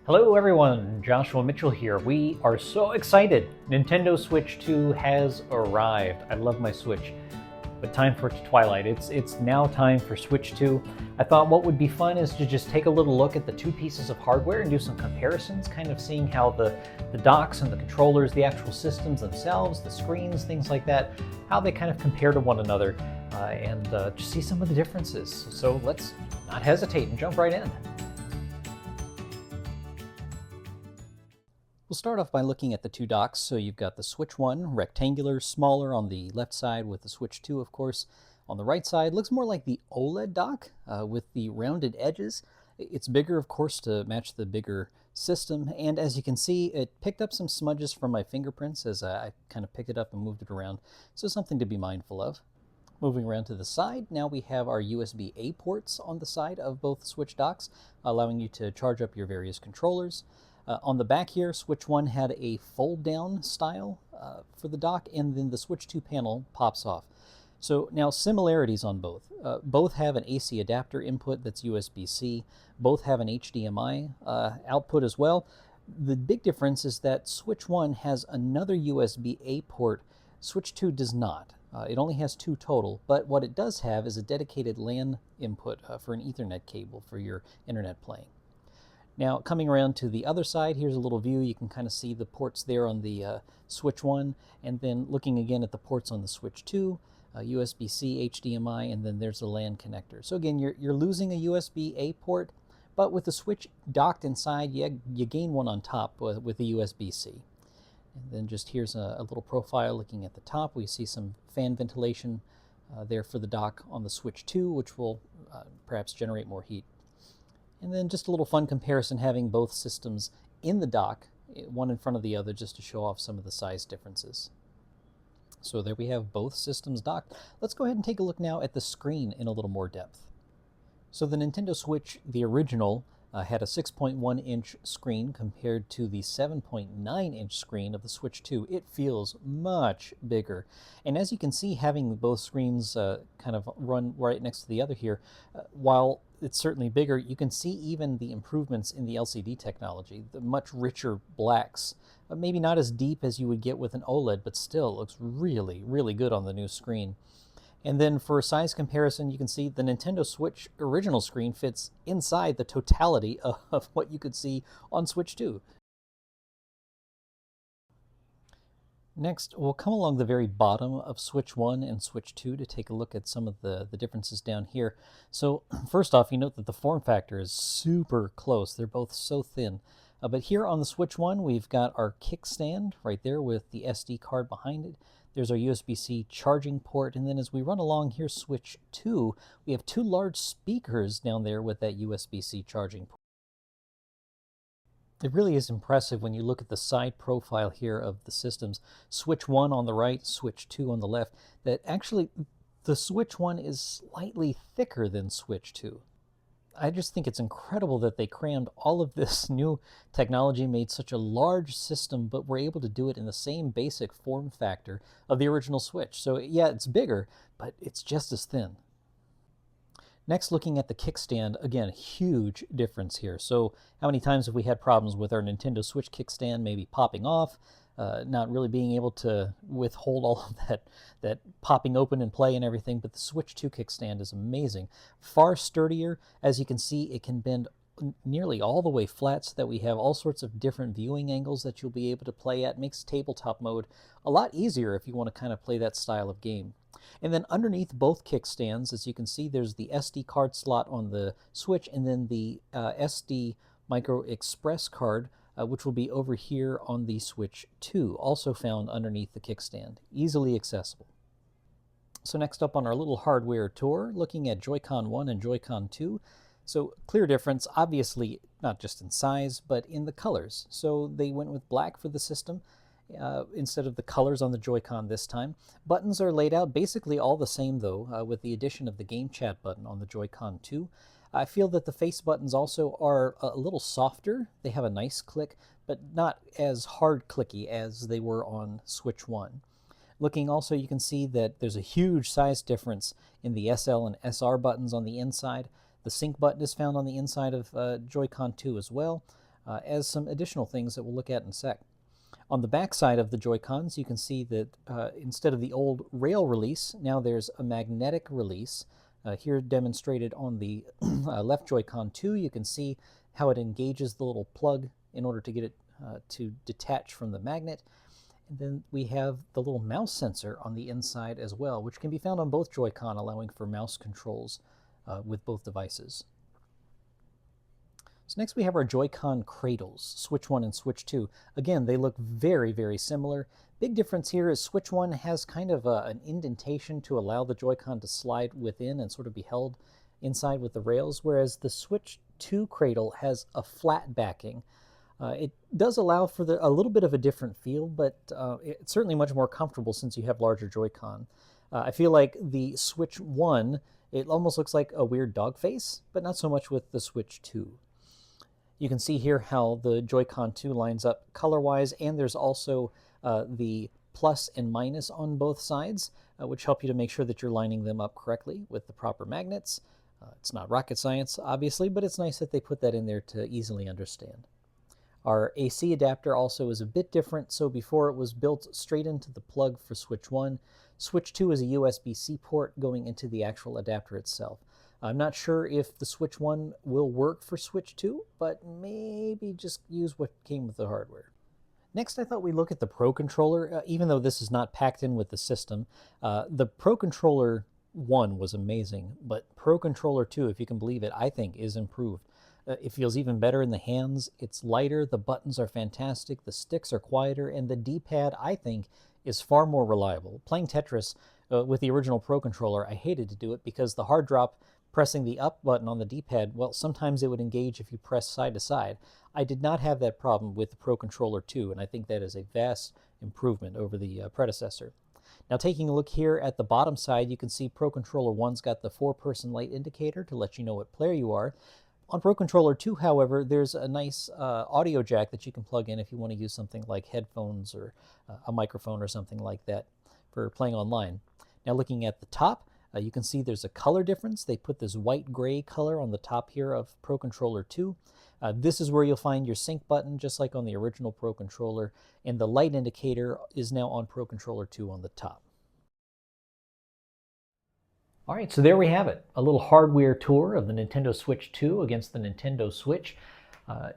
Hello everyone, Joshua Mitchell here. We are so excited. Nintendo Switch 2 has arrived. I love my Switch, but time for it to twilight. It's now time for Switch 2. I thought what would be fun is to just take a little look at the two pieces of hardware and do some comparisons, kind of seeing how the docks and the controllers, the actual systems themselves, the screens, things like that, how they kind of compare to one another, and just see some of the differences. So let's not hesitate and jump right in. We'll start off by looking at the two docks. So you've got the Switch 1, rectangular, smaller on the left side, with the Switch 2, of course, on the right side. Looks more like the OLED dock with the rounded edges. It's bigger, of course, to match the bigger system. And as you can see, it picked up some smudges from my fingerprints as I kind of picked it up and moved it around. So something to be mindful of. Moving around to the side, now we have our USB-A ports on the side of both Switch docks, allowing you to charge up your various controllers. On the back here, Switch 1 had a fold-down style for the dock, and then the Switch 2 panel pops off. So now similarities on both. Both have an AC adapter input that's USB-C. Both have an HDMI output as well. The big difference is that Switch 1 has another USB-A port. Switch 2 does not. It only has two total, but what it does have is a dedicated LAN input for an Ethernet cable for your internet playing. Now, coming around to the other side, here's a little view. You can kind of see the ports there on the Switch 1, and then looking again at the ports on the Switch 2, USB-C, HDMI, and then there's the LAN connector. So again, you're losing a USB-A port, but with the Switch docked inside, you gain one on top with the USB-C. And then just here's a little profile looking at the top. We see some fan ventilation there for the dock on the Switch 2, which will perhaps generate more heat. And then just a little fun comparison having both systems in the dock, one in front of the other, just to show off some of the size differences. So there we have both systems docked. Let's go ahead and take a look now at the screen in a little more depth. So the Nintendo Switch, the original, had a 6.1-inch screen compared to the 7.9-inch screen of the Switch 2. It feels much bigger. And as you can see, having both screens kind of run right next to the other here, while it's certainly bigger, you can see even the improvements in the LCD technology, the much richer blacks. Maybe not as deep as you would get with an OLED, but still looks really, really good on the new screen. And then for size comparison, you can see the Nintendo Switch original screen fits inside the totality of what you could see on Switch 2. Next, we'll come along the very bottom of Switch 1 and Switch 2 to take a look at some of the differences down here. So first off, you note that the form factor is super close. They're both so thin. But here on the Switch 1, we've got our kickstand right there with the SD card behind it. There's our USB-C charging port, and then as we run along here, Switch 2, we have two large speakers down there with that USB-C charging port. It really is impressive when you look at the side profile here of the systems. Switch 1 on the right, Switch 2 on the left, that actually the Switch 1 is slightly thicker than Switch 2. I just think it's incredible that they crammed all of this new technology, made such a large system, but were able to do it in the same basic form factor of the original Switch. So yeah, it's bigger, but it's just as thin. Next, looking at the kickstand, again, huge difference here. So how many times have we had problems with our Nintendo Switch kickstand maybe popping off, not really being able to withhold all of that popping open and play and everything, but the Switch 2 kickstand is amazing. Far sturdier. As you can see, it can bend nearly all the way flat so that we have all sorts of different viewing angles that you'll be able to play at. Makes tabletop mode a lot easier if you want to kind of play that style of game. And then underneath both kickstands, as you can see, there's the SD card slot on the Switch, and then the SD Micro Express card, which will be over here on the Switch 2, also found underneath the kickstand, easily accessible. So next up on our little hardware tour, looking at Joy-Con 1 and Joy-Con 2. So clear difference, obviously, not just in size, but in the colors. So they went with black for the system instead of the colors on the Joy-Con this time. Buttons are laid out basically all the same, though, with the addition of the Game Chat button on the Joy-Con 2. I feel that the face buttons also are a little softer. They have a nice click, but not as hard clicky as they were on Switch 1. Looking also, you can see that there's a huge size difference in the SL and SR buttons on the inside. The sync button is found on the inside of Joy-Con 2 as well. as some additional things that we'll look at in a sec. On the back side of the Joy-Cons, you can see that instead of the old rail release, now there's a magnetic release. Here demonstrated on the left Joy-Con 2, you can see how it engages the little plug in order to get it to detach from the magnet. And then we have the little mouse sensor on the inside as well, which can be found on both Joy-Con, allowing for mouse controls with both devices. So next we have our Joy-Con cradles, Switch 1 and Switch 2. Again, they look very, very similar. Big difference here is Switch 1 has kind of an indentation to allow the Joy-Con to slide within and sort of be held inside with the rails, whereas the Switch 2 cradle has a flat backing. It does allow for a little bit of a different feel, but it's certainly much more comfortable since you have larger Joy-Con. I feel like the Switch 1, it almost looks like a weird dog face, but not so much with the Switch 2. You can see here how the Joy-Con 2 lines up color-wise, and there's also the plus and minus on both sides, which help you to make sure that you're lining them up correctly with the proper magnets. It's not rocket science, obviously, but it's nice that they put that in there to easily understand. Our AC adapter also is a bit different, so before it was built straight into the plug for Switch 1, Switch 2 is a USB-C port going into the actual adapter itself. I'm not sure if the Switch 1 will work for Switch 2, but maybe just use what came with the hardware. Next, I thought we'd look at the Pro Controller. Even though this is not packed in with the system, the Pro Controller 1 was amazing, but Pro Controller 2, if you can believe it, I think is improved. It feels even better in the hands. It's lighter, the buttons are fantastic, the sticks are quieter, and the D-pad, I think, is far more reliable. Playing Tetris with the original Pro Controller, I hated to do it because the hard drop, pressing the up button on the D-pad, well, sometimes it would engage if you press side to side. I did not have that problem with the Pro Controller 2, and I think that is a vast improvement over the predecessor. Now, taking a look here at the bottom side, you can see Pro Controller 1's got the 4-person light indicator to let you know what player you are. On Pro Controller 2, however, there's a nice audio jack that you can plug in if you want to use something like headphones or a microphone or something like that for playing online. Now, looking at the top, you can see there's a color difference. They put this white-gray color on the top here of Pro Controller 2. This is where you'll find your sync button, just like on the original Pro Controller, and the light indicator is now on Pro Controller 2 on the top. All right, so there we have it. A little hardware tour of the Nintendo Switch 2 against the Nintendo Switch.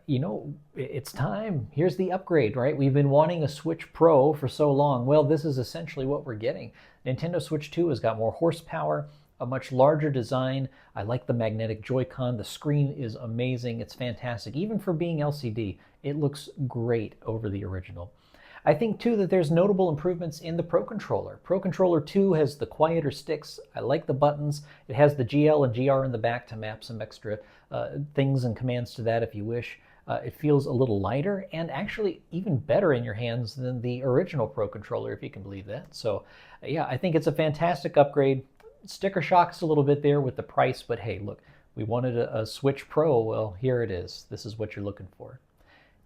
You know, it's time. Here's the upgrade, right? We've been wanting a Switch Pro for so long. Well, this is essentially what we're getting. Nintendo Switch 2 has got more horsepower, a much larger design. I like the magnetic Joy-Con. The screen is amazing. It's fantastic. Even for being LCD, it looks great over the original. I think, too, that there's notable improvements in the Pro Controller. Pro Controller 2 has the quieter sticks. I like the buttons. It has the GL and GR in the back to map some extra things and commands to that if you wish. It feels a little lighter and actually even better in your hands than the original Pro Controller, if you can believe that. So, yeah, I think it's a fantastic upgrade. Sticker shock's a little bit there with the price, but hey, look, we wanted a Switch Pro. Well, here it is. This is what you're looking for.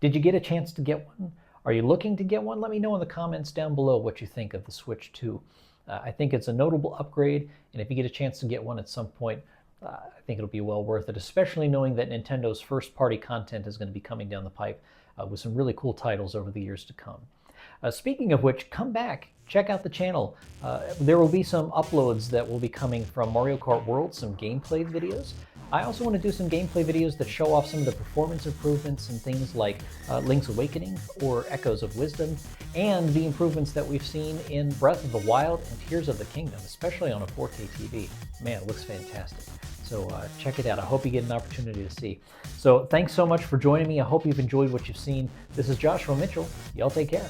Did you get a chance to get one? Are you looking to get one? Let me know in the comments down below what you think of the Switch 2. I think it's a notable upgrade, and if you get a chance to get one at some point, I think it'll be well worth it, especially knowing that Nintendo's first-party content is going to be coming down the pipe with some really cool titles over the years to come. Speaking of which, come back, check out the channel. There will be some uploads that will be coming from Mario Kart World, some gameplay videos. I also want to do some gameplay videos that show off some of the performance improvements in things like Link's Awakening or Echoes of Wisdom, and the improvements that we've seen in Breath of the Wild and Tears of the Kingdom, especially on a 4K TV. Man, it looks fantastic. So check it out. I hope you get an opportunity to see. So thanks so much for joining me. I hope you've enjoyed what you've seen. This is Joshua Mitchell. Y'all take care.